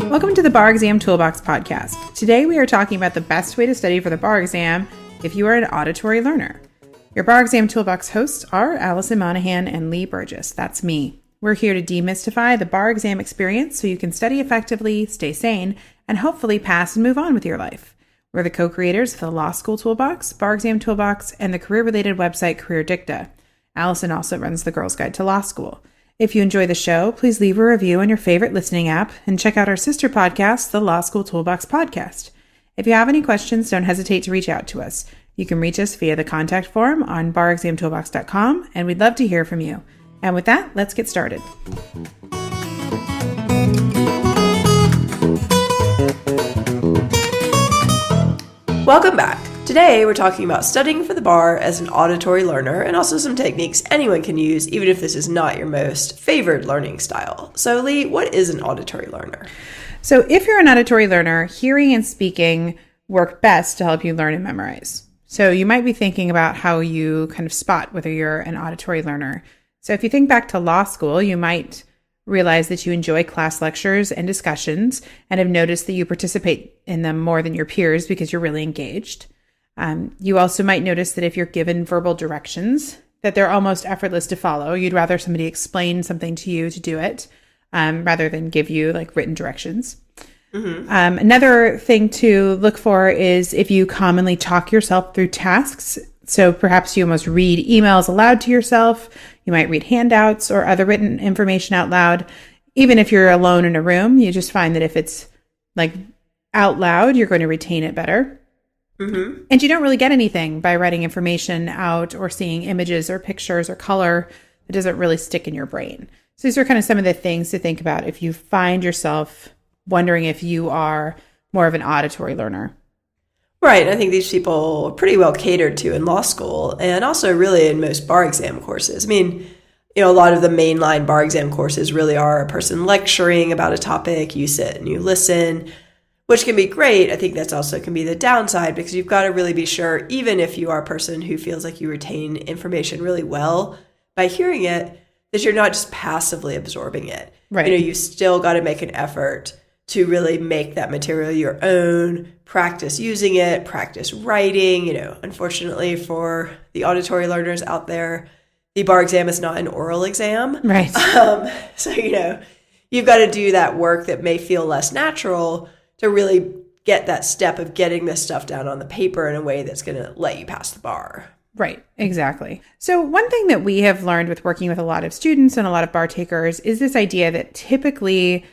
Welcome to the Bar Exam Toolbox Podcast. Today we are talking about the best way to study for the bar exam if you are an auditory learner. Your Bar Exam Toolbox hosts are Allison Monahan and Lee Burgess. That's me. We're here to demystify the bar exam experience so you can study effectively, stay sane, and hopefully pass and move on with your life. We're the co-creators of the Law School Toolbox, Bar Exam Toolbox, and the career-related website Career Dicta. Allison also runs the Girls Guide to Law School. If you enjoy the show, please leave a review on your favorite listening app and check out our sister podcast, the Law School Toolbox Podcast. If you have any questions, don't hesitate to reach out to us. You can reach us via the contact form on barexamtoolbox.com, and we'd love to hear from you. And with that, let's get started. Welcome back. Today, we're talking about studying for the bar as an auditory learner and also some techniques anyone can use, even if this is not your most favored learning style. So, Lee, what is an auditory learner? So if you're an auditory learner, hearing and speaking work best to help you learn and memorize. So you might be thinking about how you kind of spot whether you're an auditory learner. So if you think back to law school, you might realize that you enjoy class lectures and discussions and have noticed that you participate in them more than your peers because you're really engaged. You also might notice that if you're given verbal directions, that they're almost effortless to follow. You'd rather somebody explain something to you to do it rather than give you like written directions. Mm-hmm. Another thing to look for is if you commonly talk yourself through tasks. So perhaps you almost read emails aloud to yourself. You might read handouts or other written information out loud. Even if you're alone in a room, you just find that if it's like out loud, you're going to retain it better. Mm-hmm. And you don't really get anything by writing information out or seeing images or pictures or color that doesn't really stick in your brain. So these are kind of some of the things to think about if you find yourself wondering if you are more of an auditory learner. Right. I think these people are pretty well catered to in law school and also really in most bar exam courses. I mean, a lot of the mainline bar exam courses really are a person lecturing about a topic. You sit and you listen, which can be great. I think that's also can be the downside because you've got to really be sure, even if you are a person who feels like you retain information really well by hearing it, that you're not just passively absorbing it. Right. You still got to make an effort to really make that material your own, practice using it, practice writing. Unfortunately for the auditory learners out there, the bar exam is not an oral exam. Right. So, you've got to do that work that may feel less natural to really get that step of getting this stuff down on the paper in a way that's going to let you pass the bar. Right, exactly. So one thing that we have learned with working with a lot of students and a lot of bar takers is this idea that typically,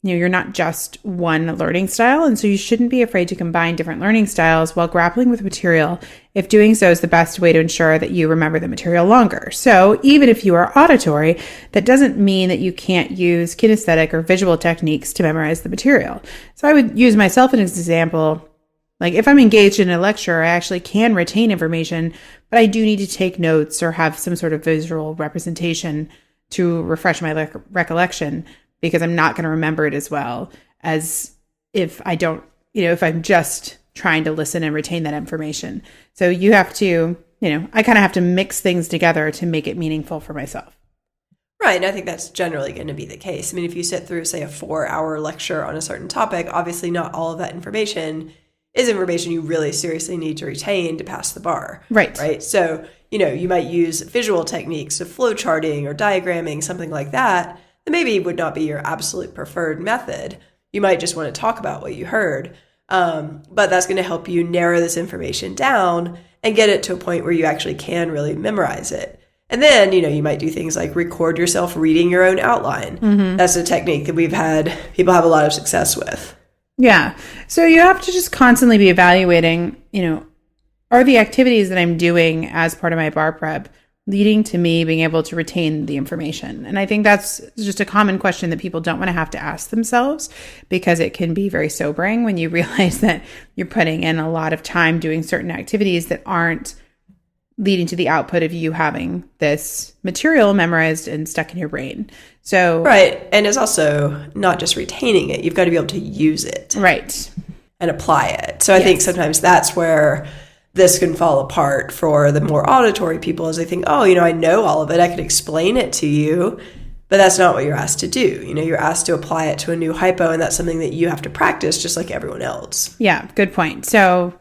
you're not just one learning style. And so you shouldn't be afraid to combine different learning styles while grappling with material if doing so is the best way to ensure that you remember the material longer. So even if you are auditory, that doesn't mean that you can't use kinesthetic or visual techniques to memorize the material. So I would use myself as an example. Like if I'm engaged in a lecture, I actually can retain information, but I do need to take notes or have some sort of visual representation to refresh my recollection, because I'm not going to remember it as well as if I don't, if I'm just trying to listen and retain that information. So you have to, I kind of have to mix things together to make it meaningful for myself. Right. And I think that's generally going to be the case. I mean, if you sit through, say, a 4-hour lecture on a certain topic, obviously not all of that information is information you really seriously need to retain to pass the bar. Right. Right. So, you might use visual techniques of flow charting or diagramming, something like that maybe would not be your absolute preferred method. You might just want to talk about what you heard. But that's going to help you narrow this information down and get it to a point where you actually can really memorize it. And then, you might do things like record yourself reading your own outline. Mm-hmm. That's a technique that we've had people have a lot of success with. Yeah. So you have to just constantly be evaluating, are the activities that I'm doing as part of my bar prep leading to me being able to retain the information? And I think that's just a common question that people don't want to have to ask themselves, because it can be very sobering when you realize that you're putting in a lot of time doing certain activities that aren't leading to the output of you having this material memorized and stuck in your brain. So right. And it's also not just retaining it. You've got to be able to use it. Right. And apply it. So I think sometimes that's where this can fall apart for the more auditory people as they think, oh, I know all of it. I could explain it to you. But that's not what you're asked to do. You're asked to apply it to a new hypo, and that's something that you have to practice just like everyone else. Yeah, good point. So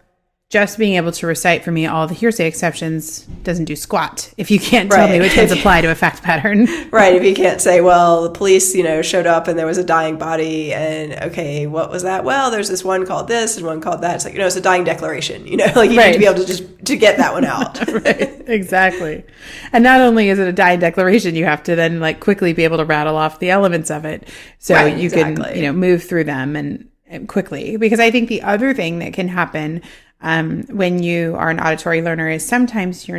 just being able to recite for me all the hearsay exceptions doesn't do squat if you can't tell me which ones apply to a fact pattern. Right. If you can't say, well, the police, showed up and there was a dying body, and okay, what was that? Well, there's this one called this and one called that. It's like, it's a dying declaration, you need to be able to get that one out. Right. Exactly. And not only is it a dying declaration, you have to then quickly be able to rattle off the elements of it. So you can, move through them and quickly, because I think the other thing that can happen when you are an auditory learner is sometimes you're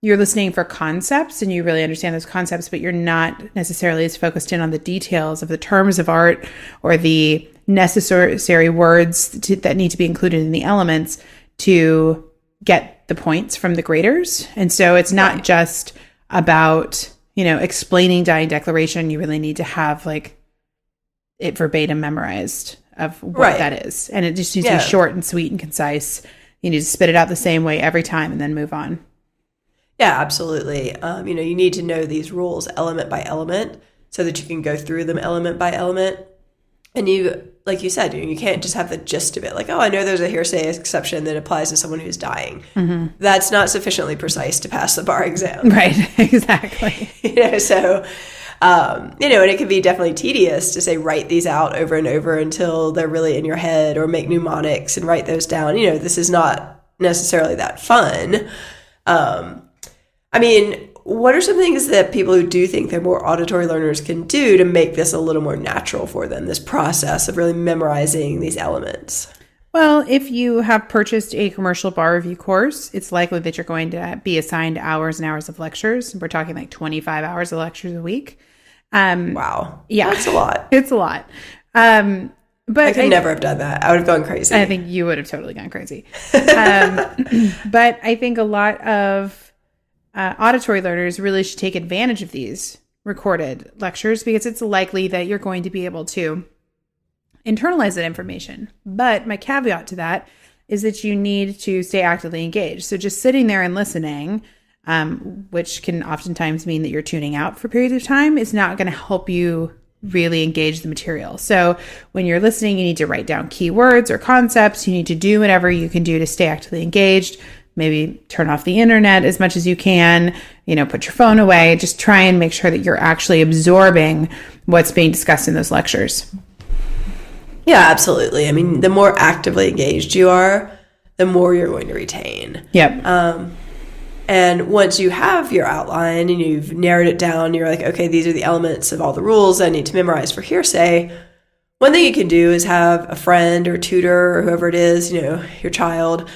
listening for concepts and you really understand those concepts, but you're not necessarily as focused in on the details of the terms of art or the necessary words that need to be included in the elements to get the points from the graders. And so it's not just about, explaining dying declaration. You really need to have it verbatim memorized of what that is. And it just needs to be short and sweet and concise. You need to spit it out the same way every time and then move on. Yeah, absolutely. You need to know these rules element by element so that you can go through them element by element. And you, like you said, you can't just have the gist of it. Like, oh, I know there's a hearsay exception that applies to someone who's dying. Mm-hmm. That's not sufficiently precise to pass the bar exam. Right, exactly. So... and it can be definitely tedious to say, write these out over and over until they're really in your head, or make mnemonics and write those down. This is not necessarily that fun. What are some things that people who do think they're more auditory learners can do to make this a little more natural for them, this process of really memorizing these elements? Well, if you have purchased a commercial bar review course, it's likely that you're going to be assigned hours and hours of lectures. We're talking 25 hours of lectures a week. Wow. Yeah. That's a lot. It's a lot. But I could never have done that. I would have gone crazy. I think you would have totally gone crazy. But I think a lot of auditory learners really should take advantage of these recorded lectures, because it's likely that you're going to be able to internalize that information. But my caveat to that is that you need to stay actively engaged. So just sitting there and listening, which can oftentimes mean that you're tuning out for periods of time, is not going to help you really engage the material. So when you're listening, you need to write down keywords or concepts. You need to do whatever you can do to stay actively engaged. Maybe turn off the internet as much as you can, put your phone away. Just try and make sure that you're actually absorbing what's being discussed in those lectures. Yeah, absolutely. The more actively engaged you are, the more you're going to retain. Yep. And once you have your outline and you've narrowed it down, you're like, okay, these are the elements of all the rules I need to memorize for hearsay. One thing you can do is have a friend or tutor or whoever it is, your child,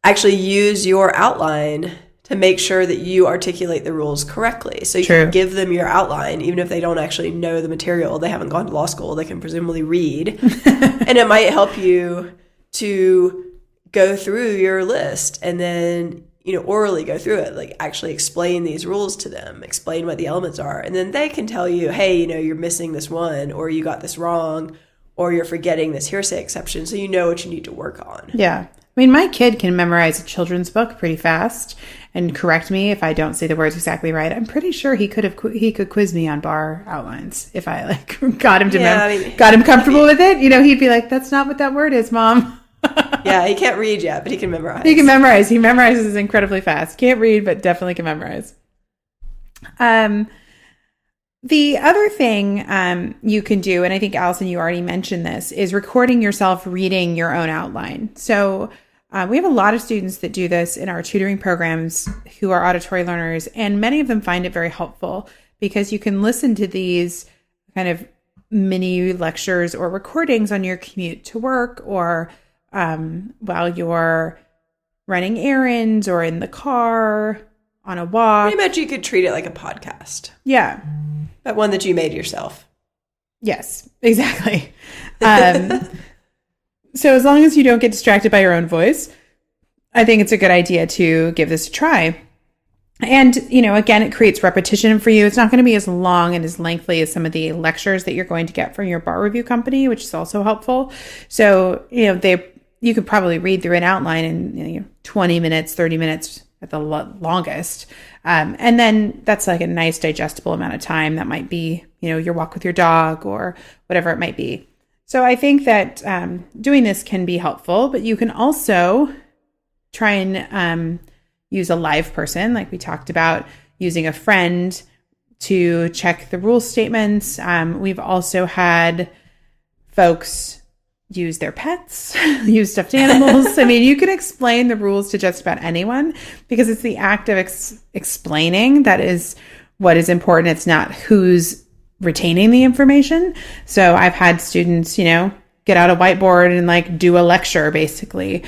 actually use your outline to make sure that you articulate the rules correctly. So you can give them your outline, even if they don't actually know the material. They haven't gone to law school. They can presumably read. And it might help you to go through your list and then, orally go through it, actually explain these rules to them, explain what the elements are. And then they can tell you, hey, you're missing this one, or you got this wrong, or you're forgetting this hearsay exception. So you know what you need to work on. Yeah. My kid can memorize a children's book pretty fast and correct me if I don't say the words exactly right. I'm pretty sure he could quiz me on bar outlines if I got him to got him comfortable with it. He'd be like, "That's not what that word is, Mom." Yeah, he can't read yet, but he can memorize. He can memorize. He memorizes incredibly fast. Can't read, but definitely can memorize. The other thing you can do, and I think, Allison, you already mentioned this, is recording yourself reading your own outline. So we have a lot of students that do this in our tutoring programs who are auditory learners, and many of them find it very helpful because you can listen to these kind of mini lectures or recordings on your commute to work, or while you're running errands, or in the car, on a walk. Pretty much you could treat it like a podcast. Yeah. But one that you made yourself. Yes, exactly. So as long as you don't get distracted by your own voice, I think it's a good idea to give this a try. And, again, it creates repetition for you. It's not going to be as long and as lengthy as some of the lectures that you're going to get from your bar review company, which is also helpful. So, you could probably read through an outline in 20 minutes, 30 minutes at the longest. And then that's like a nice digestible amount of time. That might be, your walk with your dog or whatever it might be. So I think that doing this can be helpful, but you can also try and use a live person, like we talked about, using a friend to check the rule statements. We've also had folks use their pets, use stuffed animals. I mean, you can explain the rules to just about anyone because it's the act of explaining that is what is important. It's not who's retaining the information. So I've had students, get out a whiteboard and like do a lecture basically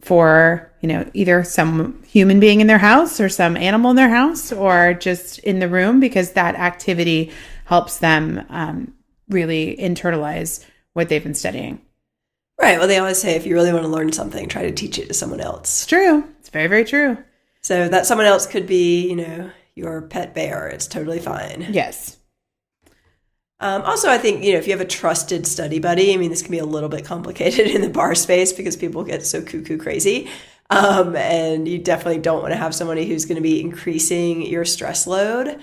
for, either some human being in their house or some animal in their house or just in the room, because that activity helps them really internalize what they've been studying. Right. Well, they always say if you really want to learn something, try to teach it to someone else. It's true. It's very, very true. So that someone else could be, your pet bear. It's totally fine. Yes. Also, I think, if you have a trusted study buddy, this can be a little bit complicated in the bar space because people get so cuckoo crazy. And you definitely don't want to have somebody who's going to be increasing your stress load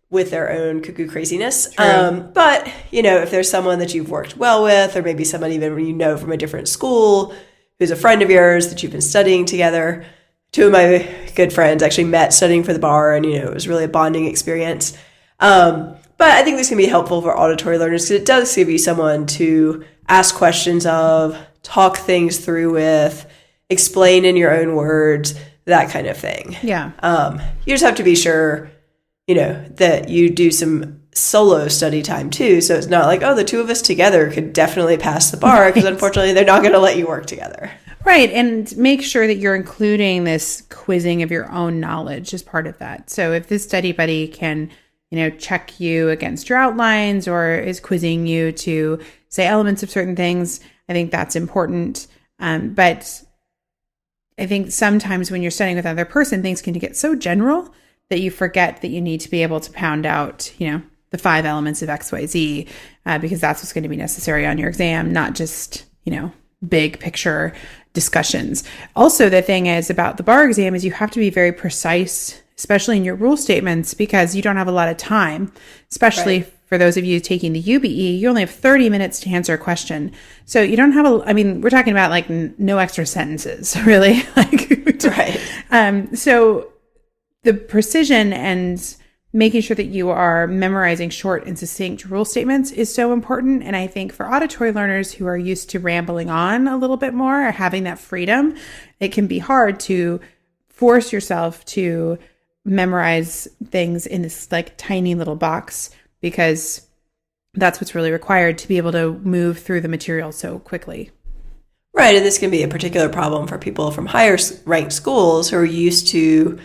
with their own cuckoo craziness. But, if there's someone that you've worked well with, or maybe somebody even from a different school who's a friend of yours that you've been studying together. Two of my good friends actually met studying for the bar, and, it was really a bonding experience. But I think this can be helpful for auditory learners because it does give you someone to ask questions of, talk things through with, explain in your own words, that kind of thing. Yeah. You just have to be sure that you do some solo study time too. So it's not like, the two of us together could definitely pass the bar because unfortunately they're not going to let you work together. Right. And make sure that you're including this quizzing of your own knowledge as part of that. So if this study buddy can, check you against your outlines or is quizzing you to say elements of certain things, I think that's important. But I think sometimes when you're studying with another person, things can get so general that you forget that you need to be able to pound out, the 5 elements of XYZ, because that's what's going to be necessary on your exam, not just, big picture discussions. Also, the thing is about the bar exam is you have to be very precise, especially in your rule statements, because you don't have a lot of time, especially for those of you taking the UBE, you only have 30 minutes to answer a question. So you don't have we're talking about like no extra sentences, really. So the precision and making sure that you are memorizing short and succinct rule statements is so important. And I think for auditory learners who are used to rambling on a little bit more or having that freedom, it can be hard to force yourself to memorize things in this like tiny little box, because that's what's really required to be able to move through the material so quickly. Right. And this can be a particular problem for people from higher ranked schools who are used to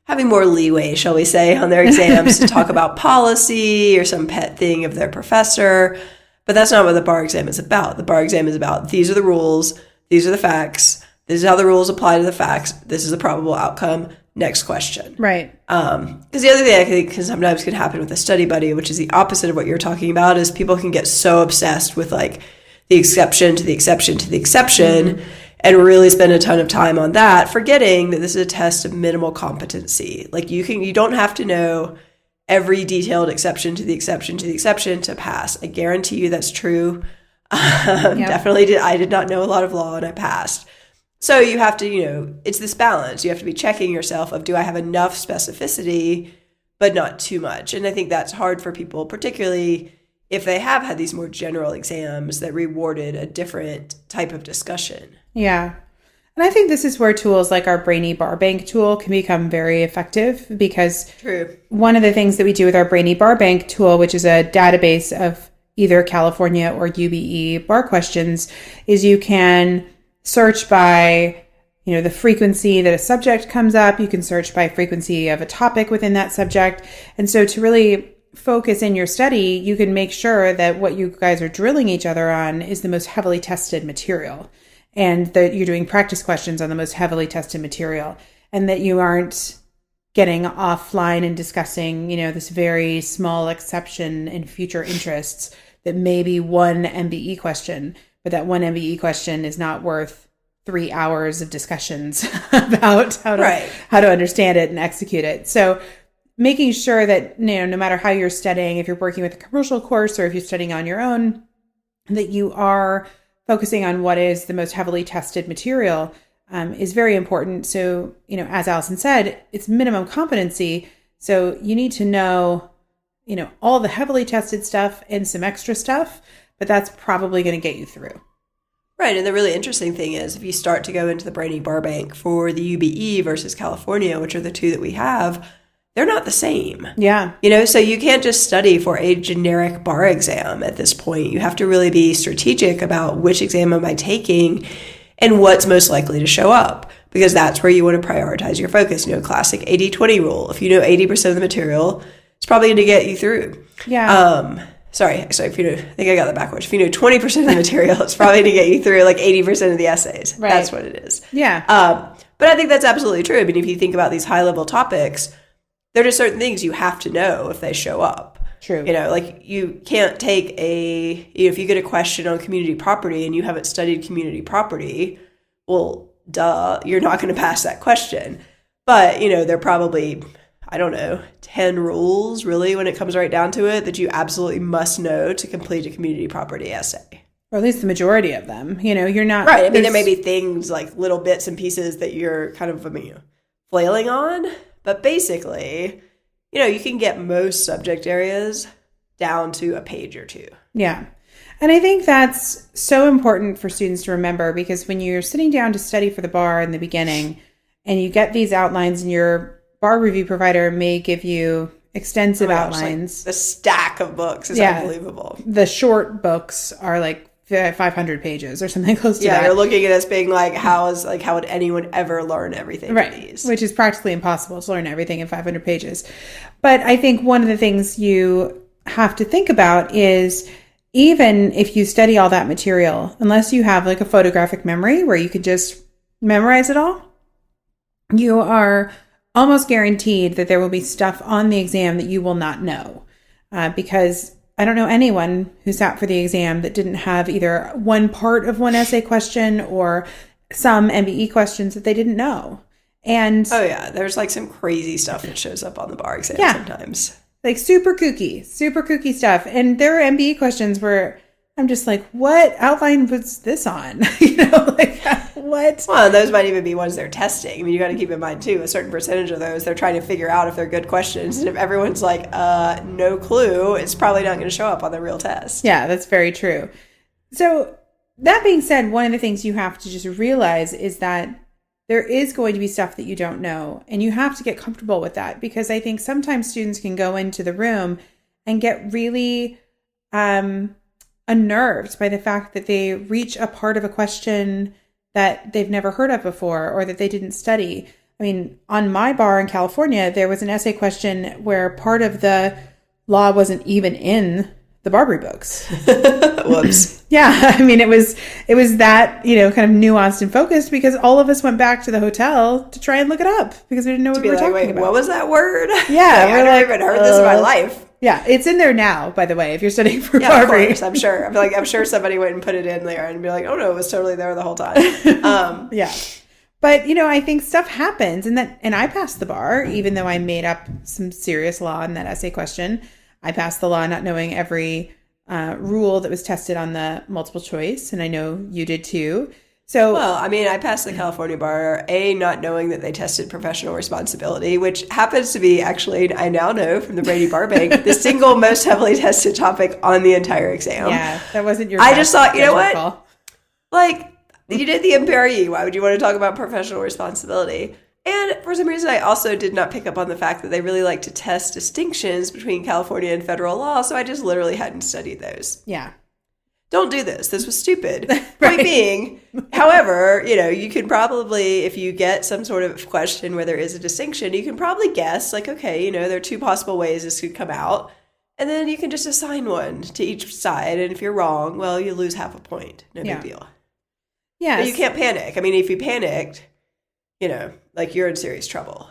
having more leeway, shall we say, on their exams to talk about policy or some pet thing of their professor. But that's not what the bar exam is about. The bar exam is about, these are the rules, these are the facts, this is how the rules apply to the facts, this is the probable outcome, next question. Right. Because the other thing I think sometimes can happen with a study buddy, which is the opposite of what you're talking about, is people can get so obsessed with like the exception to the exception to the exception, and really spend a ton of time on that, forgetting that this is a test of minimal competency. Like you don't have to know every detailed exception to the exception to the exception to pass. I guarantee you that's true. Definitely I did not know a lot of law and I passed. So you have to, it's this balance. You have to be checking yourself of, do I have enough specificity, but not too much? And I think that's hard for people, particularly if they have had these more general exams that rewarded a different type of discussion. Yeah. And I think this is where tools like our Brainy Bar Bank tool can become very effective, because one of the things that we do with our Brainy Bar Bank tool, which is a database of either California or UBE bar questions, is you can search by, the frequency that a subject comes up. You can search by frequency of a topic within that subject. And so to really focus in your study, you can make sure that what you guys are drilling each other on is the most heavily tested material, and that you're doing practice questions on the most heavily tested material, and that you aren't getting offline and discussing, this very small exception in future interests that may be one MBE question, but that one MBE question is not worth 3 hours of discussions about how to understand it and execute it. So making sure that, no matter how you're studying, if you're working with a commercial course or if you're studying on your own, that you are focusing on what is the most heavily tested material is very important. So, as Allison said, it's minimum competency. So you need to know, all the heavily tested stuff and some extra stuff, but that's probably going to get you through. Right. And the really interesting thing is if you start to go into the Brainy Bar Bank for the UBE versus California, which are the two that we have, they're not the same. Yeah. So you can't just study for a generic bar exam at this point. You have to really be strategic about which exam am I taking and what's most likely to show up, because that's where you want to prioritize your focus. Classic 80-20 rule. If you know 80% of the material, it's probably going to get you through. Yeah. Sorry, if I think I got that backwards. If you know 20% of the material, it's probably going to get you through like 80% of the essays. Right. That's what it is. Yeah. But I think that's absolutely true. I mean, if you think about these high-level topics, there are just certain things you have to know if they show up. True. Like you can't take if you get a question on community property and you haven't studied community property, well, duh, you're not going to pass that question. But, there are probably, 10 rules really when it comes right down to it that you absolutely must know to complete a community property essay. Or at least the majority of them. You're not... Right. I mean, there may be things like little bits and pieces that you're kind of flailing on. But basically, you can get most subject areas down to a page or two. Yeah. And I think that's so important for students to remember, because when you're sitting down to study for the bar in the beginning and you get these outlines and your bar review provider may give you extensive outlines. The stack of books is unbelievable. The short books are like 500 pages or something close to that. Yeah, you're looking at us being like, how would anyone ever learn everything right. from these? Which is practically impossible to learn everything in 500 pages. But I think one of the things you have to think about is, even if you study all that material, unless you have like a photographic memory where you could just memorize it all, you are almost guaranteed that there will be stuff on the exam that you will not know. Because I don't know anyone who sat for the exam that didn't have either one part of one essay question or some MBE questions that they didn't know. And oh yeah, there's like some crazy stuff that shows up on the bar exam sometimes. Like super kooky stuff. And there are MBE questions where I'm just like, what outline was this on? What? Well, those might even be ones they're testing. I mean, you got to keep in mind too, a certain percentage of those, they're trying to figure out if they're good questions. And if everyone's like, no clue, it's probably not going to show up on the real test. Yeah, that's very true. So that being said, one of the things you have to just realize is that there is going to be stuff that you don't know, and you have to get comfortable with that, because I think sometimes students can go into the room and get really unnerved by the fact that they reach a part of a question that they've never heard of before or that they didn't study. I mean, on my bar in California, there was an essay question where part of the law wasn't even in the Barbary books. Whoops. Yeah. I mean, it was that, kind of nuanced and focused, because all of us went back to the hotel to try and look it up because we didn't know what we were talking about. What was that word? Yeah. I've never even heard this in my life. Yeah. It's in there now, by the way, if you're studying for Barbary. Barbary. Of course, I'm sure. I'm sure somebody went and put it in there and be like, oh no, it was totally there the whole time. Yeah. But, I think stuff happens, and I passed the bar, even though I made up some serious law in that essay question. I passed the law not knowing every rule that was tested on the multiple choice, and I know you did too. So, well, I mean, I passed the California bar, not knowing that they tested professional responsibility, which happens to be actually, I now know from the Brady Bar Bank, the single most heavily tested topic on the entire exam. Yeah, that wasn't your I just thought, you know what? Call. Like, you did the MPRE. Why would you want to talk about professional responsibility? And for some reason, I also did not pick up on the fact that they really like to test distinctions between California and federal law, so I just literally hadn't studied those. Yeah. Don't do this. This was stupid. Point being, however, you can probably, if you get some sort of question where there is a distinction, you can probably guess, like, okay, there are two possible ways this could come out, and then you can just assign one to each side, and if you're wrong, well, you lose half a point. No big deal. Yeah. But you can't panic. I mean, if you panicked, you're in serious trouble.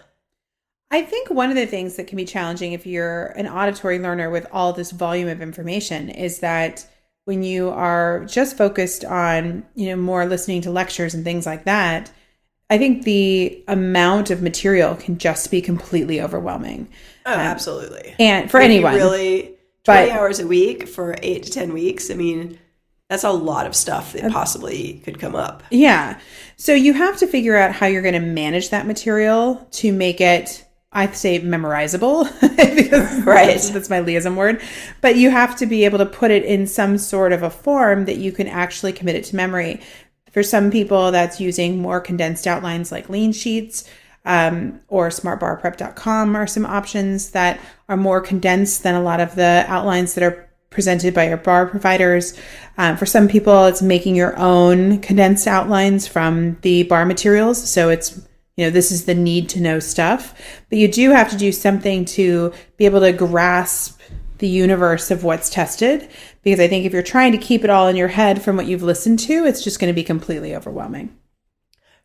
I think one of the things that can be challenging if you're an auditory learner with all this volume of information is that when you are just focused on, more listening to lectures and things like that, I think the amount of material can just be completely overwhelming. Oh, absolutely. And for anyone. Really, 20 hours a week for 8 to 10 weeks, I mean, that's a lot of stuff that possibly could come up. Yeah. So you have to figure out how you're going to manage that material to make it, I'd say, memorizable, because that's my liaison word. But you have to be able to put it in some sort of a form that you can actually commit it to memory. For some people, that's using more condensed outlines like lean sheets, or smartbarprep.com are some options that are more condensed than a lot of the outlines that are presented by your bar providers. For some people, it's making your own condensed outlines from the bar materials. So it's this is the need to know stuff, but you do have to do something to be able to grasp the universe of what's tested. Because I think if you're trying to keep it all in your head from what you've listened to, it's just going to be completely overwhelming.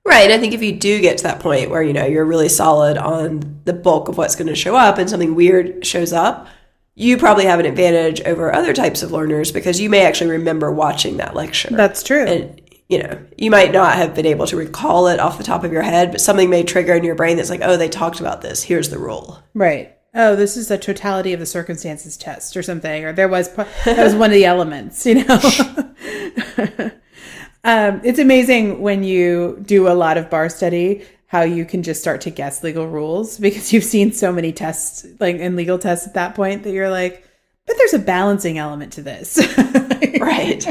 Right. I think if you do get to that point where, you're really solid on the bulk of what's going to show up and something weird shows up, you probably have an advantage over other types of learners because you may actually remember watching that lecture. That's true. And you might not have been able to recall it off the top of your head, but something may trigger in your brain that's like, oh, they talked about this. Here's the rule. Right. Oh, this is a totality of the circumstances test or something. Or that was one of the elements, It's amazing when you do a lot of bar study, how you can just start to guess legal rules because you've seen so many tests, like in legal tests at that point, that you're like, but there's a balancing element to this. Right.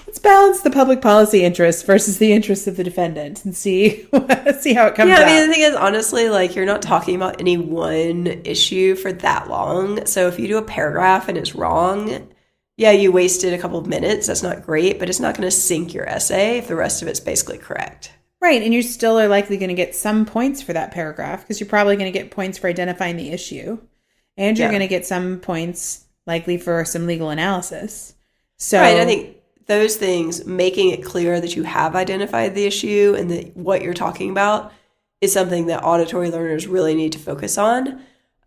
Let's balance the public policy interest versus the interests of the defendant and see how it comes out. Yeah, I mean, the thing is, honestly, you're not talking about any one issue for that long. So if you do a paragraph and it's wrong, yeah, you wasted a couple of minutes. That's not great, but it's not going to sink your essay if the rest of it's basically correct. Right. And you still are likely going to get some points for that paragraph because you're probably going to get points for identifying the issue. And you're going to get some points likely for some legal analysis. So, right. I think those things, making it clear that you have identified the issue and that what you're talking about is something that auditory learners really need to focus on,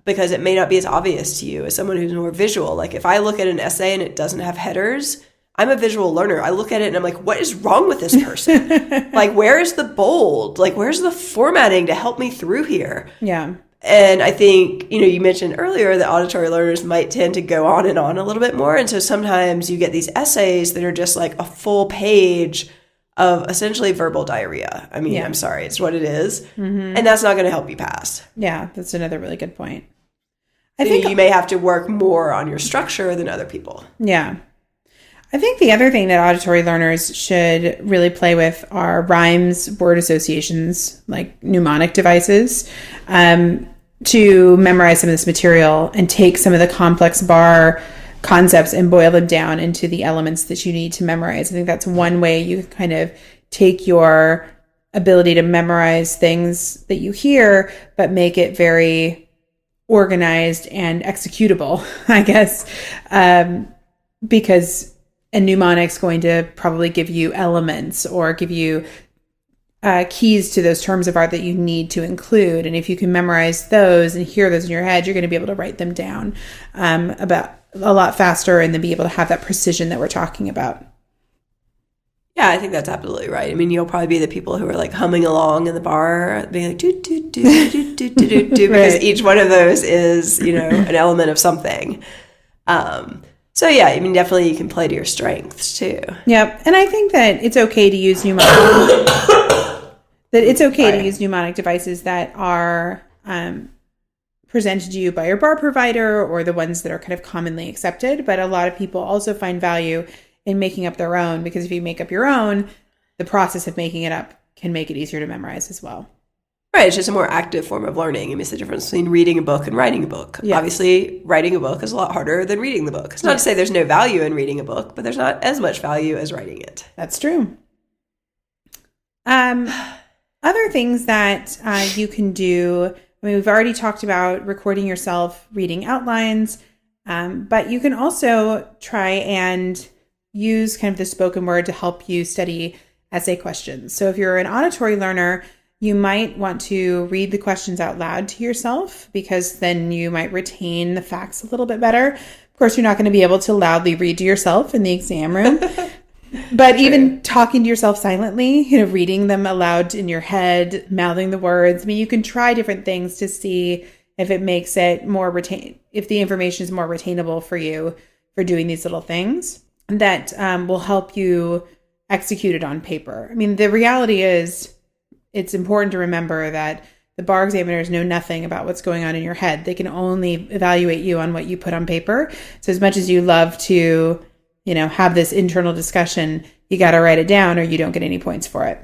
because it may not be as obvious to you as someone who's more visual. Like if I look at an essay and it doesn't have headers, I'm a visual learner. I look at it and I'm like, what is wrong with this person? Where is the bold? Where's the formatting to help me through here? Yeah. And I think, you mentioned earlier that auditory learners might tend to go on and on a little bit more. And so sometimes you get these essays that are just like a full page of essentially verbal diarrhea. I mean, I'm sorry, it's what it is. Mm-hmm. And that's not going to help you pass. Yeah, that's another really good point. I think you may have to work more on your structure than other people. Yeah. I think the other thing that auditory learners should really play with are rhymes, word associations, like mnemonic devices, to memorize some of this material and take some of the complex bar concepts and boil them down into the elements that you need to memorize. I think that's one way you kind of take your ability to memorize things that you hear, but make it very organized and executable, I guess, because a mnemonic's going to probably give you elements or give you keys to those terms of art that you need to include. And if you can memorize those and hear those in your head, you're going to be able to write them down about a lot faster and then be able to have that precision that we're talking about. Yeah, I think that's absolutely right. I mean, you'll probably be the people who are humming along in the bar, being like, do, do, do, do, do, do, do, do, because each one of those is, an element of something. So yeah, I mean, definitely you can play to your strengths too. Yep. And I think that it's okay to use mnemonic devices that are presented to you by your bar provider or the ones that are kind of commonly accepted. But a lot of people also find value in making up their own, because if you make up your own, the process of making it up can make it easier to memorize as well. Right. It's just a more active form of learning. I mean, it's the difference between reading a book and writing a book. Yeah. Obviously, writing a book is a lot harder than reading the book. It's not to say there's no value in reading a book, but there's not as much value as writing it. That's true. Other things that you can do, I mean, we've already talked about recording yourself reading outlines, but you can also try and use kind of the spoken word to help you study essay questions. So if you're an auditory learner, You might want to read the questions out loud to yourself because then you might retain the facts a little bit better. Of course, you're not going to be able to loudly read to yourself in the exam room. But even talking to yourself silently, reading them aloud in your head, mouthing the words. I mean, you can try different things to see if it makes it more if the information is more retainable for you for doing these little things that will help you execute it on paper. I mean, the reality is it's important to remember that the bar examiners know nothing about what's going on in your head. They can only evaluate you on what you put on paper. So as much as you love to have this internal discussion, you got to write it down or you don't get any points for it.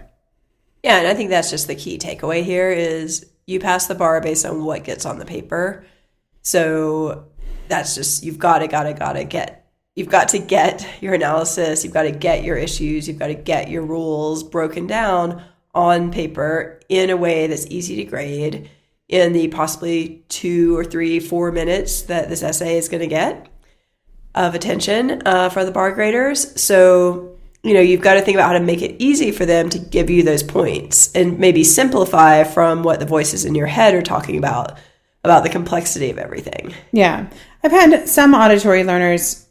Yeah, and I think that's just the key takeaway here is you pass the bar based on what gets on the paper. So that's just, you've got to get your analysis, you've got to get your issues, you've got to get your rules broken down on paper in a way that's easy to grade in the possibly 2 or 3, 4 minutes that this essay is going to get of attention for the bar graders. So, you've got to think about how to make it easy for them to give you those points and maybe simplify from what the voices in your head are talking about the complexity of everything. Yeah. I've had some auditory learners,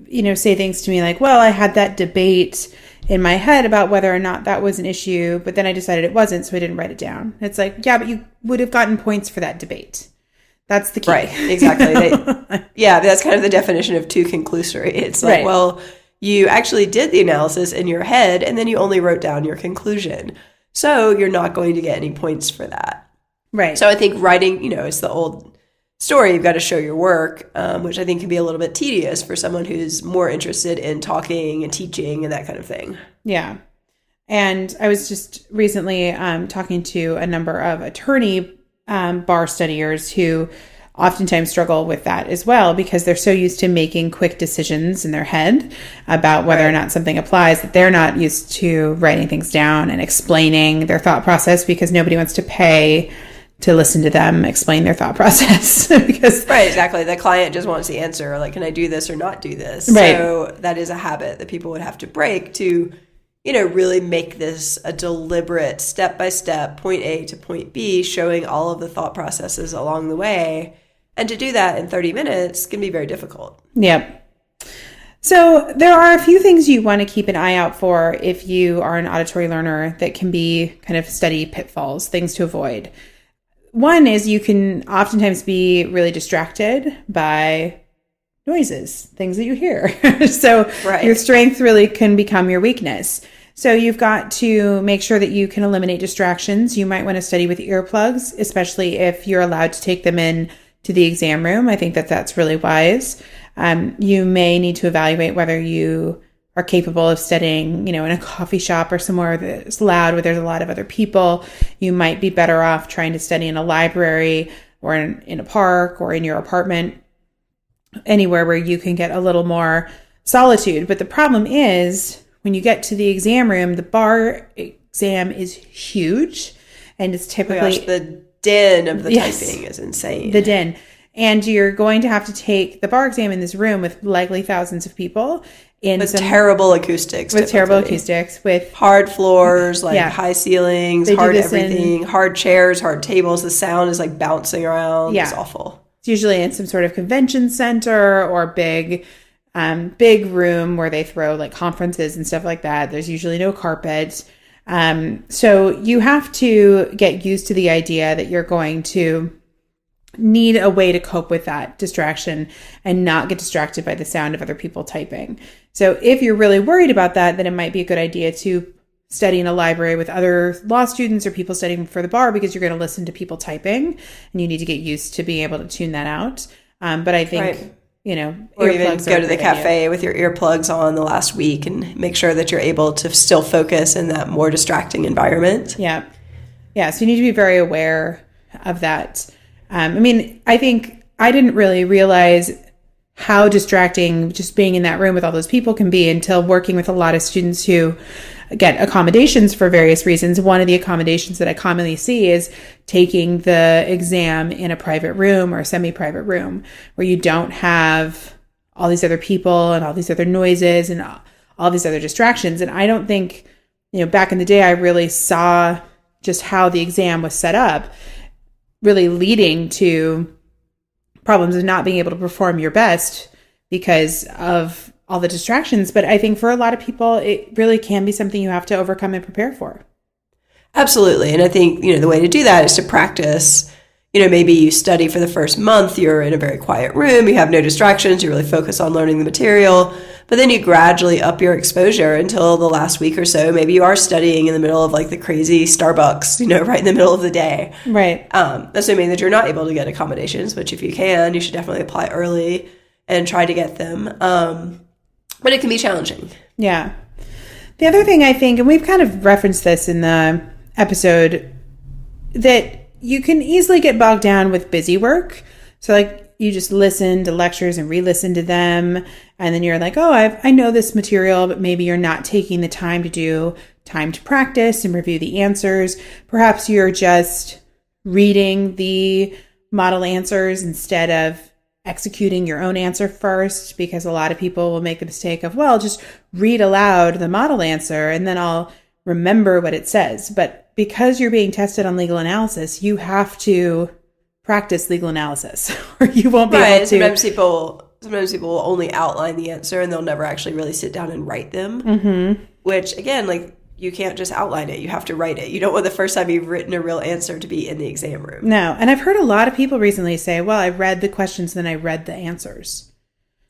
say things to me like, well, I had that debate in my head about whether or not that was an issue, but then I decided it wasn't, so I didn't write it down. It's like, yeah, but you would have gotten points for that debate. That's the key. Right, exactly. That's kind of the definition of too conclusory. It's like, well, you actually did the analysis in your head and then you only wrote down your conclusion. So you're not going to get any points for that. Right. So I think writing, it's the old story. You've got to show your work, which I think can be a little bit tedious for someone who's more interested in talking and teaching and that kind of thing. Yeah. And I was just recently talking to a number of attorney bar studiers who oftentimes struggle with that as well because they're so used to making quick decisions in their head about whether or not something applies that they're not used to writing things down and explaining their thought process because nobody wants to pay to listen to them explain their thought process. Right, exactly. The client just wants the answer, like, can I do this or not do this? Right. So that is a habit that people would have to break to really make this a deliberate step-by-step, point A to point B, showing all of the thought processes along the way. And to do that in 30 minutes can be very difficult. Yep. So there are a few things you want to keep an eye out for if you are an auditory learner that can be kind of study pitfalls, things to avoid. One is you can oftentimes be really distracted by noises, things that you hear. So your strength really can become your weakness. So you've got to make sure that you can eliminate distractions. You might want to study with earplugs, especially if you're allowed to take them in to the exam room. I think that that's really wise. You may need to evaluate whether you are capable of studying, in a coffee shop or somewhere that's loud where there's a lot of other people. You might be better off trying to study in a library or in a park or in your apartment, anywhere where you can get a little more solitude. But the problem is when you get to the exam room, the bar exam is huge and it's typically the din of the typing is insane. The din. And you're going to have to take the bar exam in this room with likely thousands of people with terrible acoustics. With terrible acoustics, with hard floors, high ceilings, hard everything, hard chairs, hard tables. The sound is like bouncing around. Yeah. It's awful. It's usually in some sort of convention center or big room where they throw like conferences and stuff like that. There's usually no carpet. So you have to get used to the idea that you're going to need a way to cope with that distraction and not get distracted by the sound of other people typing. So if you're really worried about that, then it might be a good idea to study in a library with other law students or people studying for the bar because you're going to listen to people typing and you need to get used to being able to tune that out. But I think, or even go to the cafe with your earplugs on the last week and make sure that you're able to still focus in that more distracting environment. Yeah. Yeah. So you need to be very aware of that. I think I didn't really realize how distracting just being in that room with all those people can be until working with a lot of students who get accommodations for various reasons. One of the accommodations that I commonly see is taking the exam in a private room or a semi-private room where you don't have all these other people and all these other noises and all these other distractions. And I don't think, back in the day, I really saw just how the exam was set up, really leading to problems of not being able to perform your best because of all the distractions. But I think for a lot of people, it really can be something you have to overcome and prepare for. Absolutely. And I think, the way to do that is to practice. Maybe you study for the first month, you're in a very quiet room, you have no distractions, you really focus on learning the material, but then you gradually up your exposure until the last week or so. Maybe you are studying in the middle of like the crazy Starbucks, right in the middle of the day. Right. Assuming that you're not able to get accommodations, which if you can, you should definitely apply early and try to get them. But it can be challenging. Yeah. The other thing I think, and we've kind of referenced this in the episode, that you can easily get bogged down with busy work. So like you just listen to lectures and re-listen to them. And then you're like, oh, I know this material, but maybe you're not taking the time to practice and review the answers. Perhaps you're just reading the model answers instead of executing your own answer first, because a lot of people will make the mistake of, well, just read aloud the model answer and then I'll remember what it says. But because you're being tested on legal analysis, you have to practice legal analysis or you won't be able to. Sometimes people will only outline the answer and they'll never actually really sit down and write them, which again, like you can't just outline it. You have to write it. You don't want the first time you've written a real answer to be in the exam room. No. And I've heard a lot of people recently say, well, I read the questions, then I read the answers.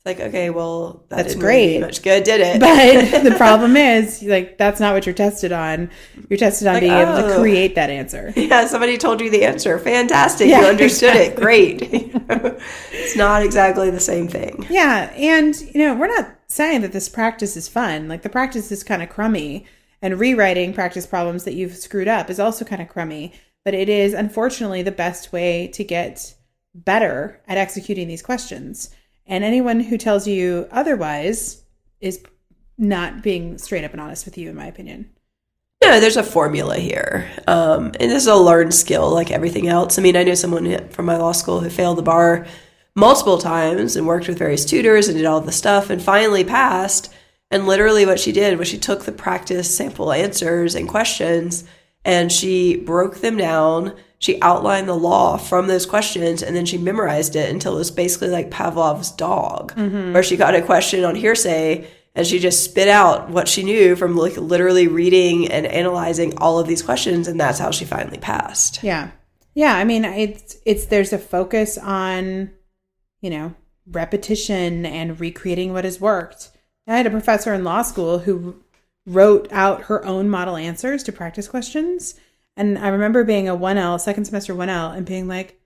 Like, okay, well, that's great. Really much good, did it? But the problem is, like, that's not what you're tested on. You're tested on being able to create that answer. Yeah, somebody told you the answer. Fantastic. Yeah, you understood it. Great. It's not exactly the same thing. Yeah. And, we're not saying that this practice is fun. Like, the practice is kind of crummy. And rewriting practice problems that you've screwed up is also kind of crummy. But it is, unfortunately, the best way to get better at executing these questions. And anyone who tells you otherwise is not being straight up and honest with you, in my opinion. No, there's a formula here. And this is a learned skill like everything else. I mean, I know someone from my law school who failed the bar multiple times and worked with various tutors and did all the stuff and finally passed. And literally what she did was she took the practice sample answers and questions and she broke them down. She outlined the law from those questions, and then she memorized it until it was basically like Pavlov's dog, where she got a question on hearsay, and she just spit out what she knew from like literally reading and analyzing all of these questions, and that's how she finally passed. Yeah. Yeah, I mean, it's there's a focus on, repetition and recreating what has worked. I had a professor in law school who wrote out her own model answers to practice questions. And I remember being a 1L, second semester 1L, and being like,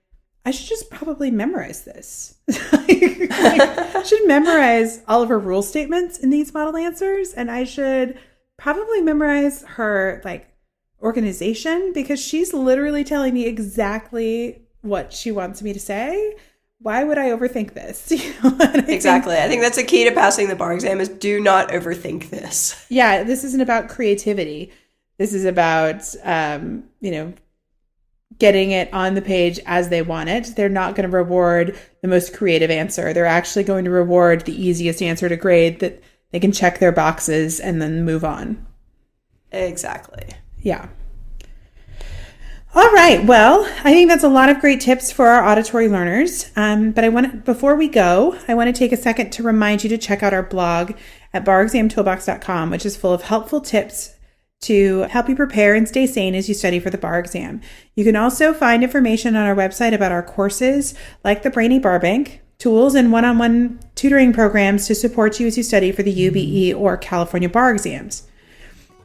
I should just probably memorize this. I should memorize all of her rule statements in these model answers. And I should probably memorize her organization, because she's literally telling me exactly what she wants me to say. Why would I overthink this? Exactly. I think that's the key to passing the bar exam is do not overthink this. Yeah, this isn't about creativity. This is about, getting it on the page as they want it. They're not going to reward the most creative answer. They're actually going to reward the easiest answer to grade that they can check their boxes and then move on. Exactly. Yeah. All right. Well, I think that's a lot of great tips for our auditory learners. But before we go, I want to take a second to remind you to check out our blog at barexamtoolbox.com, which is full of helpful tips to help you prepare and stay sane as you study for the bar exam. You can also find information on our website about our courses, like the Brainy Bar Bank, tools, and one-on-one tutoring programs to support you as you study for the UBE or California bar exams.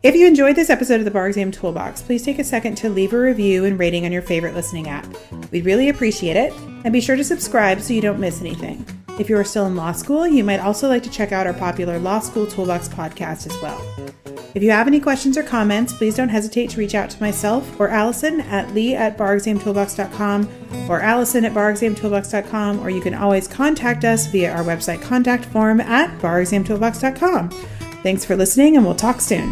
If you enjoyed this episode of the Bar Exam Toolbox, please take a second to leave a review and rating on your favorite listening app. We'd really appreciate it, and be sure to subscribe so you don't miss anything. If you are still in law school, you might also like to check out our popular Law School Toolbox podcast as well. If you have any questions or comments, please don't hesitate to reach out to myself or Allison at lee@barexamtoolbox.com or allison@barexamtoolbox.com, or you can always contact us via our website contact form at barexamtoolbox.com. Thanks for listening, and we'll talk soon.